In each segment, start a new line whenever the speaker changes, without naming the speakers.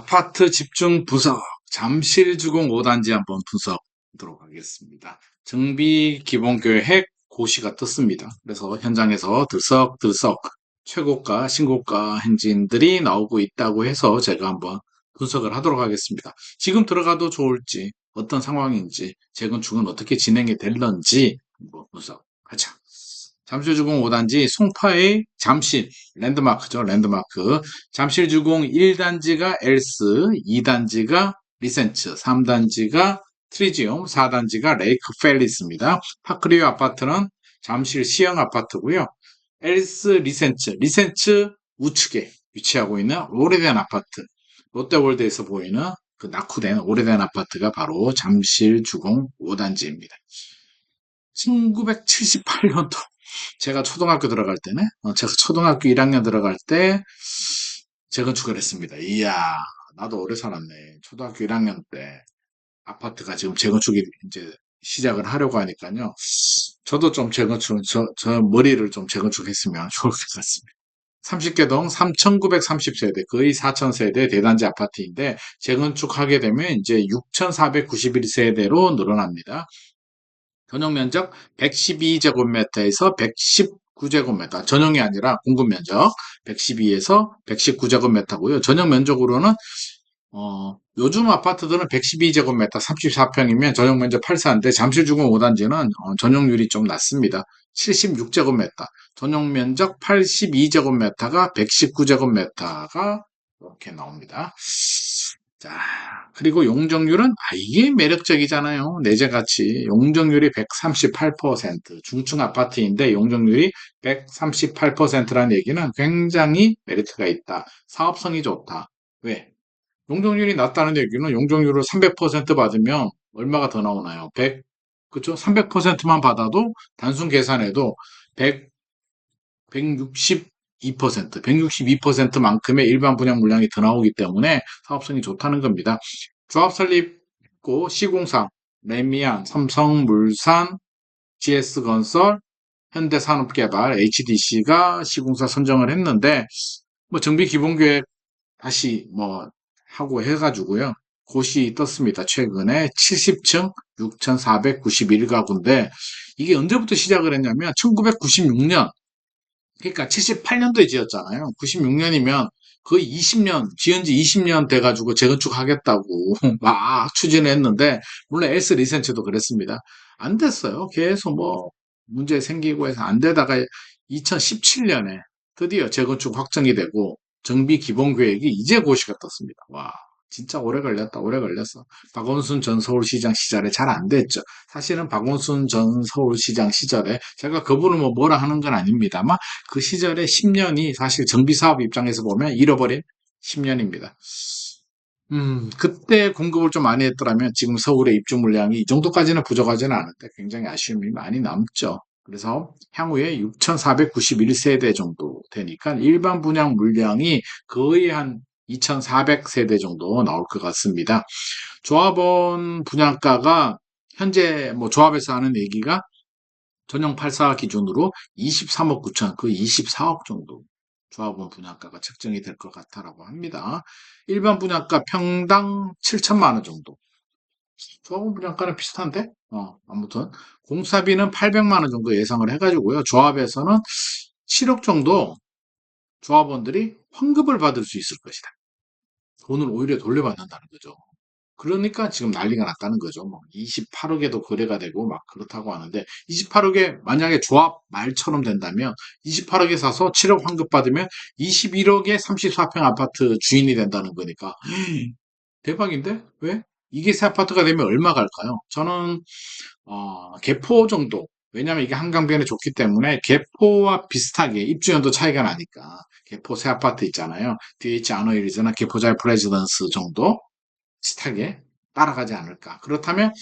아파트 집중 분석, 잠실주공 5단지 한번 분석하도록 하겠습니다. 정비 기본계획 고시가 떴습니다. 그래서 현장에서 들썩들썩 최고가, 신고가 행진들이 나오고 있다고 해서 제가 한번 분석을 하도록 하겠습니다. 지금 들어가도 좋을지, 어떤 상황인지, 재건축은 어떻게 진행이 될런지 한번 분석하자. 잠실주공 5단지 송파의 잠실 랜드마크죠. 랜드마크. 잠실주공 1단지가 엘스, 2단지가 리센츠, 3단지가 트리지움, 4단지가 레이크 팰리스입니다. 파크리오 아파트는 잠실 시형 아파트고요. 엘스 리센츠 우측에 위치하고 있는 오래된 아파트. 롯데월드에서 보이는 그 낙후된 오래된 아파트가 바로 잠실주공 5단지입니다. 1978년도 제가 초등학교 들어갈 때네, 제가 초등학교 1학년 들어갈 때 재건축을 했습니다. 이야, 나도 오래 살았네. 초등학교 1학년 때 아파트가 지금 재건축이 이제 시작을 하려고 하니까요. 저도 좀 저 머리를 좀 재건축했으면 좋을 것 같습니다. 30개동 3,930세대, 거의 4,000세대 대단지 아파트인데, 재건축하게 되면 이제 6,491세대로 늘어납니다. 전용 면적 112제곱미터에서 119제곱미터, 전용이 아니라 공급 면적 112에서 119제곱미터고요. 전용 면적으로는 요즘 아파트들은 112제곱미터 34평이면 전용 면적 8사인데 잠실주공 5단지는 전용률이 좀 낮습니다. 76제곱미터, 전용 면적 82제곱미터가 119제곱미터가 이렇게 나옵니다. 자, 그리고 용적률은 이게 매력적이잖아요. 내재가치 용적률이 138%, 중층 아파트인데 용적률이 138%라는 얘기는 굉장히 메리트가 있다. 사업성이 좋다. 왜? 용적률이 낮다는 얘기는 용적률을 300% 받으면 얼마가 더 나오나요? 100, 그쵸? 300%만 받아도 단순 계산해도 100, 162%만큼의 일반 분양 물량이 더 나오기 때문에 사업성이 좋다는 겁니다. 조합 설립고 시공사, 레미안, 삼성물산, GS건설, 현대산업개발, HDC가 시공사 선정을 했는데, 뭐 정비 기본계획 다시 뭐 하고 해가지고요. 고시 떴습니다. 최근에 70층 6,491가구인데, 이게 언제부터 시작을 했냐면 1996년, 그러니까 78년도에 지었잖아요. 96년이면 거의 20년, 지은 지 20년 돼가지고 재건축하겠다고 막 추진을 했는데, 물론 엘스 리센츠도 그랬습니다. 안 됐어요. 계속 뭐 문제 생기고 해서 안 되다가 2017년에 드디어 재건축 확정이 되고 정비 기본 계획이 이제 고시가 떴습니다. 와, 진짜 오래 걸렸다, 오래 걸렸어. 박원순 전 서울시장 시절에 잘 안 됐죠. 사실은 박원순 전 서울시장 시절에 제가 그분을 뭐라 하는 건 아닙니다만 그 시절에 10년이 사실 정비사업 입장에서 보면 잃어버린 10년입니다. 그때 공급을 좀 많이 했더라면 지금 서울의 입주 물량이 이 정도까지는 부족하지는 않은데 굉장히 아쉬움이 많이 남죠. 그래서 향후에 6,491세대 정도 되니까 일반 분양 물량이 거의 한 2,400세대 정도 나올 것 같습니다. 조합원 분양가가 현재 뭐 조합에서 하는 얘기가 전용 84 기준으로 23억 9천, 그 24억 정도 조합원 분양가가 책정이 될 것 같다라고 합니다. 일반 분양가 평당 7천만 원 정도. 조합원 분양가는 비슷한데? 아무튼 공사비는 800만 원 정도 예상을 해가지고요. 조합에서는 7억 정도 조합원들이 환급을 받을 수 있을 것이다. 돈을 오히려 돌려받는다는 거죠. 그러니까 지금 난리가 났다는 거죠. 뭐 28억에도 거래가 되고 막 그렇다고 하는데 28억에 만약에 조합 말처럼 된다면 28억에 사서 7억 환급 받으면 21억에 34평 아파트 주인이 된다는 거니까 대박인데? 왜? 이게 새 아파트가 되면 얼마 갈까요? 저는 개포 정도. 왜냐면 이게 한강변에 좋기 때문에 개포와 비슷하게 입주연도 차이가 나니까 개포 새 아파트 있잖아요. DH 아노일즈나 개포자이 프레지던스 정도 비슷하게 따라가지 않을까. 그렇다면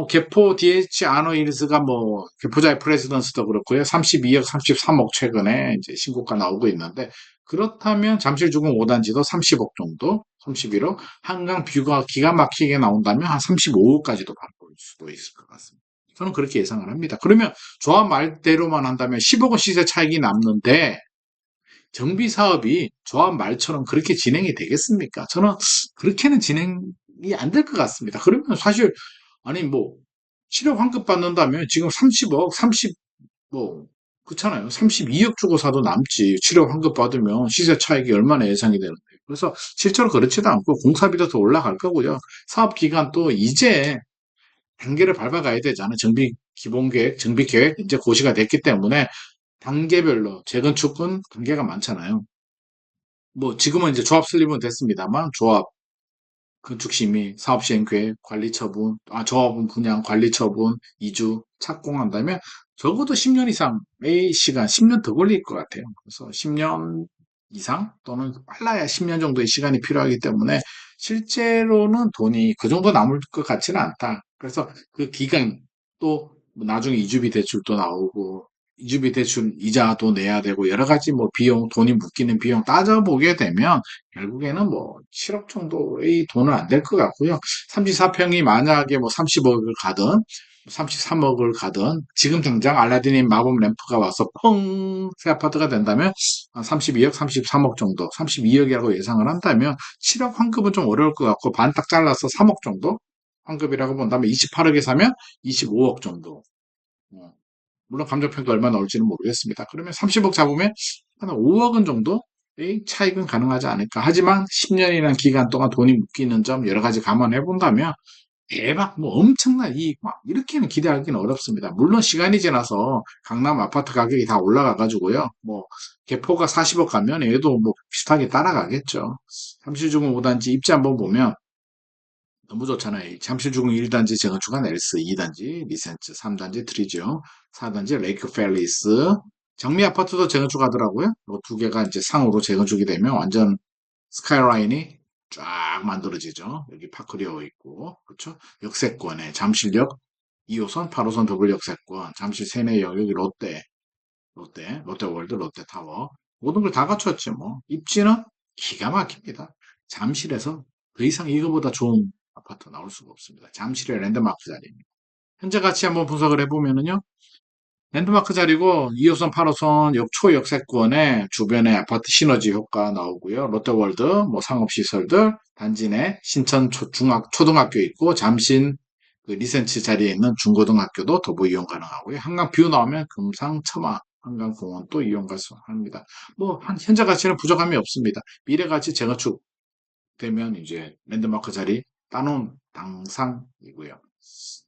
개포 DH 아노일스가 뭐 개포자의 프레지던스도 그렇고요. 32억, 33억 최근에 이제 신고가 나오고 있는데 그렇다면 잠실주공 5단지도 30억 정도, 31억, 한강 뷰가 기가 막히게 나온다면 한 35억까지도 바꿀 수도 있을 것 같습니다. 저는 그렇게 예상을 합니다. 그러면 조합 말대로만 한다면 10억 원 시세 차익이 남는데 정비 사업이 조합 말처럼 그렇게 진행이 되겠습니까? 저는 그렇게는 진행이 안 될 것 같습니다. 그러면 사실, 아니, 뭐, 실업 환급 받는다면 지금 30억, 30, 뭐, 그렇잖아요. 32억 주고 사도 남지. 실업 환급 받으면 시세 차익이 얼마나 예상이 되는데. 그래서 실제로 그렇지도 않고 공사비도 더 올라갈 거고요. 사업 기간도 이제 단계를 밟아가야 되잖아요. 정비 기본 계획, 정비 계획 이제 고시가 됐기 때문에 단계별로 재건축은 단계가 많잖아요. 뭐 지금은 이제 조합 설립은 됐습니다만 조합, 건축심의, 사업시행계획, 관리처분, 조합은 분양, 관리처분, 이주, 착공한다면 적어도 10년 이상의 시간, 10년 더 걸릴 것 같아요. 그래서 10년 이상 또는 빨라야 10년 정도의 시간이 필요하기 때문에 실제로는 돈이 그 정도 남을 것 같지는 않다. 그래서 그 기간 또 나중에 이주비 대출도 나오고 이주비 대출 이자도 내야 되고 여러 가지 뭐 비용, 돈이 묶이는 비용 따져보게 되면 결국에는 뭐 7억 정도의 돈은 안 될 것 같고요. 34평이 만약에 뭐 30억을 가든 33억을 가든 지금 당장 알라딘의 마법 램프가 와서 펑 새 아파트가 된다면 한 32억, 33억 정도, 32억이라고 예상을 한다면 7억 환급은 좀 어려울 것 같고 반 딱 잘라서 3억 정도 환급이라고 본다면 28억에 사면 25억 정도. 어, 물론 감정평가 얼마 나올지는 모르겠습니다. 그러면 30억 잡으면 한 5억은 정도의 차익은 가능하지 않을까. 하지만 10년이라는 기간 동안 돈이 묶이는 점 여러 가지 감안해 본다면 대박 뭐 엄청난 이익 막 이렇게는 기대하기는 어렵습니다. 물론 시간이 지나서 강남 아파트 가격이 다 올라가 가지고요. 뭐 개포가 40억 가면 얘도 뭐 비슷하게 따라가겠죠. 잠실주공 5단지 입지 한번 보면 너무 좋잖아요. 잠실주공 1단지 재건축한 엘스, 2단지 리센츠, 3단지 트리지오, 4단지 레이크 팰리스. 정미 아파트도 재건축하더라고요. 두 개가 이제 상으로 재건축이 되면 완전 스카이라인이 쫙 만들어지죠. 여기 파크리어 있고, 그렇죠? 역세권에 잠실역 2호선, 8호선 더블 역세권, 잠실 세내역, 여기 롯데월드, 롯데타워. 모든 걸 다 갖췄지 뭐. 입지는 기가 막힙니다. 잠실에서 더 이상 이거보다 좋은 아파트 나올 수가 없습니다. 잠실의 랜드마크 자리입니다. 현재 가치 한번 분석을 해보면은요. 랜드마크 자리고 2호선, 8호선 초역세권에 주변에 아파트 시너지 효과 나오고요. 롯데월드, 뭐 상업시설들, 단지 내 신천 초등학교 있고 잠신 그 리센치 자리에 있는 중고등학교도 도보 이용 가능하고요. 한강 뷰 나오면 금상첨화 한강공원도 이용 가능합니다. 뭐 현재 가치는 부족함이 없습니다. 미래 가치 재건축 되면 이제 랜드마크 자리 따놓은 당상이고요.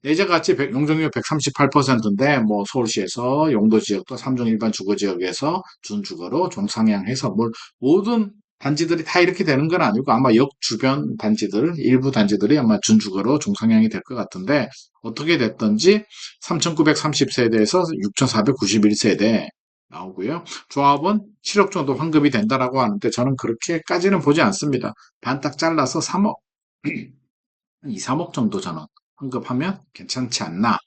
예제 가치 용적률 138%인데 뭐 서울시에서 용도 지역도 3종 일반 주거 지역에서 준주거로 종상향해서 뭘 모든 단지들이 다 이렇게 되는 건 아니고 아마 역 주변 단지들 일부 단지들이 아마 준주거로 종상향이 될 것 같은데 어떻게 됐든지 3,930세대에서 6,491세대 나오고요. 조합은 7억 정도 환급이 된다라고 하는데 저는 그렇게까지는 보지 않습니다. 반 딱 잘라서 3억, 2, 3억 정도 저는 환급하면 괜찮지 않나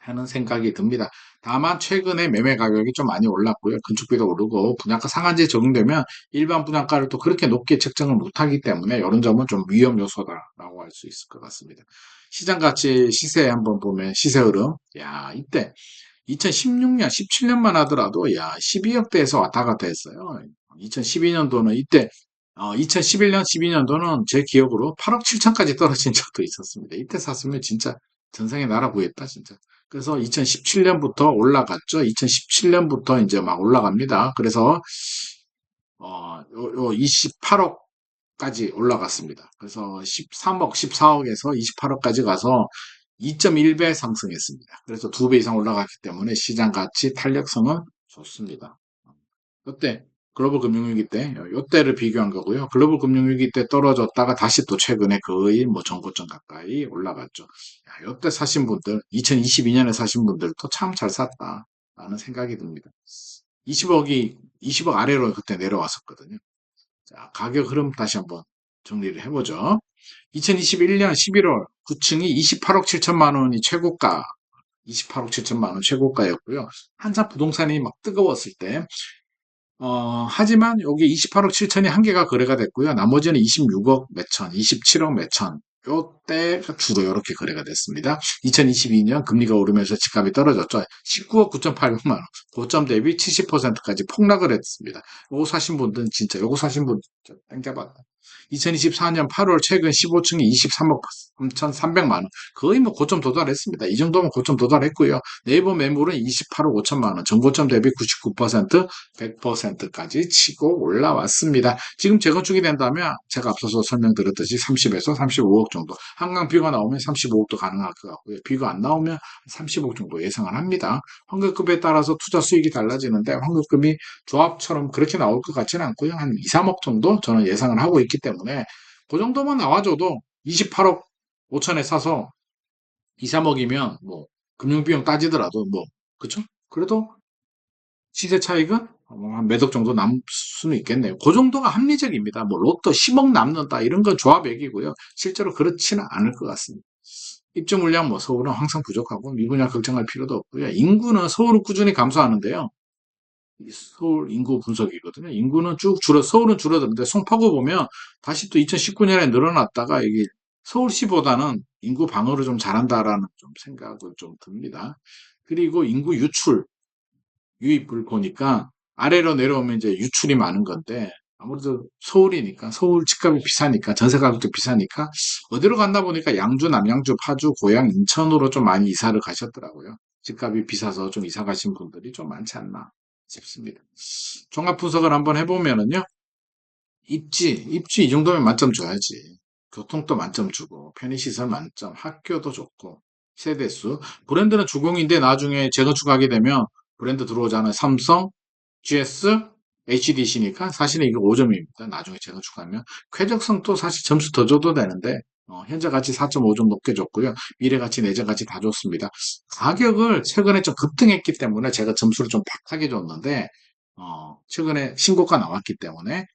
하는 생각이 듭니다. 다만 최근에 매매 가격이 좀 많이 올랐고요. 건축비도 오르고 분양가 상한제에 적용되면 일반 분양가를 또 그렇게 높게 책정을 못하기 때문에 이런 점은 좀 위험 요소다라고 할 수 있을 것 같습니다. 시장 가치 시세 한번 보면 시세 흐름, 야 이때 2016년, 17년만 하더라도 야 12억대에서 왔다 갔다 했어요. 2012년도는 이때 2011년, 12년도는 제 기억으로 8억 7천까지 떨어진 적도 있었습니다. 이때 샀으면 진짜 전생에 나라 구했다, 진짜. 그래서 2017년부터 올라갔죠. 2017년부터 이제 막 올라갑니다. 그래서, 28억까지 올라갔습니다. 그래서 13억, 14억에서 28억까지 가서 2.1배 상승했습니다. 그래서 2배 이상 올라갔기 때문에 시장 가치 탄력성은 좋습니다. 이때 글로벌 금융위기 때 이때를 비교한 거고요. 글로벌 금융위기 때 떨어졌다가 다시 또 최근에 거의 뭐 전고점 가까이 올라갔죠. 야, 이때 사신 분들, 2022년에 사신 분들도 참 잘 샀다라는 생각이 듭니다. 20억 아래로 그때 내려왔었거든요. 자, 가격 흐름 다시 한번 정리를 해보죠. 2021년 11월 9층이 28억 7천만 원이 최고가, 28억 7천만 원 최고가였고요. 한참 부동산이 막 뜨거웠을 때 하지만 여기 28억 7천이 한 개가 거래가 됐고요. 나머지는 26억 몇천, 27억 몇천 요때가 주로 이렇게 거래가 됐습니다. 2022년 금리가 오르면서 집값이 떨어졌죠. 19억 9,800만 원. 고점 대비 70%까지 폭락을 했습니다. 요거 사신 분들은 진짜 요거 사신 분 진짜 땡잡았다. 2024년 8월 최근 15층이 23억 3,300만 원. 거의 뭐 고점 도달했습니다. 이 정도면 고점 도달했고요. 네이버 매물은 28억 5천만 원. 전고점 대비 99%, 100%까지 치고 올라왔습니다. 지금 재건축이 된다면 제가 앞서서 설명드렸듯이 30에서 35억 정도. 한강 뷰가 나오면 35억도 가능할 것 같고요. 뷰가 안 나오면 30억 정도 예상을 합니다. 환급금에 따라서 투자 수익이 달라지는데 환급금이 조합처럼 그렇게 나올 것 같지는 않고요. 한 2, 3억 정도 저는 예상을 하고 있기 때문에 그 정도만 나와줘도 28억 5천에 사서 2, 3억이면 뭐 금융비용 따지더라도 뭐 그쵸? 그래도 시세 차익은 한 몇 억 정도 남을 수는 있겠네요. 그 정도가 합리적입니다. 뭐 로또 10억 남는다 이런 건 조합 얘기고요. 실제로 그렇지는 않을 것 같습니다. 입주 물량 뭐 서울은 항상 부족하고 미분양 걱정할 필요도 없고요. 인구는 서울은 꾸준히 감소하는데요. 서울 인구 분석이거든요. 인구는 쭉 서울은 줄어드는데 송파구 보면 다시 또 2019년에 늘어났다가 이게 서울시보다는 인구 방어를 좀 잘한다라는 좀 생각을 좀 듭니다. 그리고 인구 유입을 보니까 아래로 내려오면 이제 유출이 많은 건데 아무래도 서울이니까 서울 집값이 비싸니까 전세 가격도 비싸니까 어디로 갔나 보니까 양주, 남양주, 파주, 고양, 인천으로 좀 많이 이사를 가셨더라고요. 집값이 비싸서 좀 이사 가신 분들이 좀 많지 않나 싶습니다. 종합 분석을 한번 해보면은요. 입지 이 정도면 만점 줘야지. 교통도 만점 주고 편의시설 만점, 학교도 좋고 세대수. 브랜드는 주공인데 나중에 재건축하게 되면 브랜드 들어오잖아요. 삼성, GS, HDC니까 사실은 이게 5점입니다. 나중에 재건축하면. 쾌적성도 사실 점수 더 줘도 되는데 현재 가치 4.5점 높게 줬고요. 미래 가치, 내재 가치 다 좋습니다. 가격을 최근에 좀 급등했기 때문에 제가 점수를 좀 박하게 줬는데 최근에 신고가 나왔기 때문에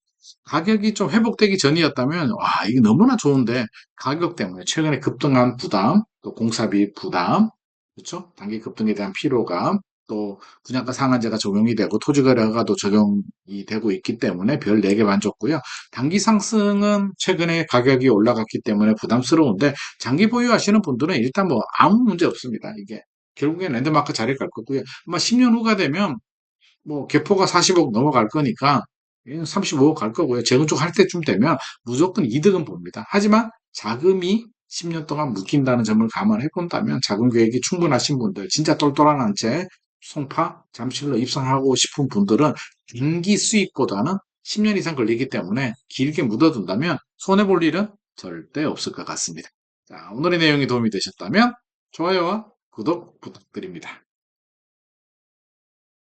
가격이 좀 회복되기 전이었다면 와 이게 너무나 좋은데 가격 때문에 최근에 급등한 부담, 또 공사비 부담, 그렇죠? 단기 급등에 대한 피로감, 또 분양가 상한제가 적용이 되고 토지거래가도 적용이 되고 있기 때문에 별 4개 반 줬고요. 단기 상승은 최근에 가격이 올라갔기 때문에 부담스러운데 장기 보유하시는 분들은 일단 뭐 아무 문제 없습니다. 이게 결국엔 랜드마크 자리 갈 거고요. 아마 10년 후가 되면 뭐 개포가 40억 넘어갈 거니까 35억 갈 거고요. 재건축 할 때쯤 되면 무조건 이득은 봅니다. 하지만 자금이 10년 동안 묶인다는 점을 감안해 본다면 자금 계획이 충분하신 분들, 진짜 똘똘한 한 채 송파, 잠실로 입성하고 싶은 분들은 단기 수익보다는 10년 이상 걸리기 때문에 길게 묻어둔다면 손해볼 일은 절대 없을 것 같습니다. 자, 오늘의 내용이 도움이 되셨다면 좋아요와 구독 부탁드립니다.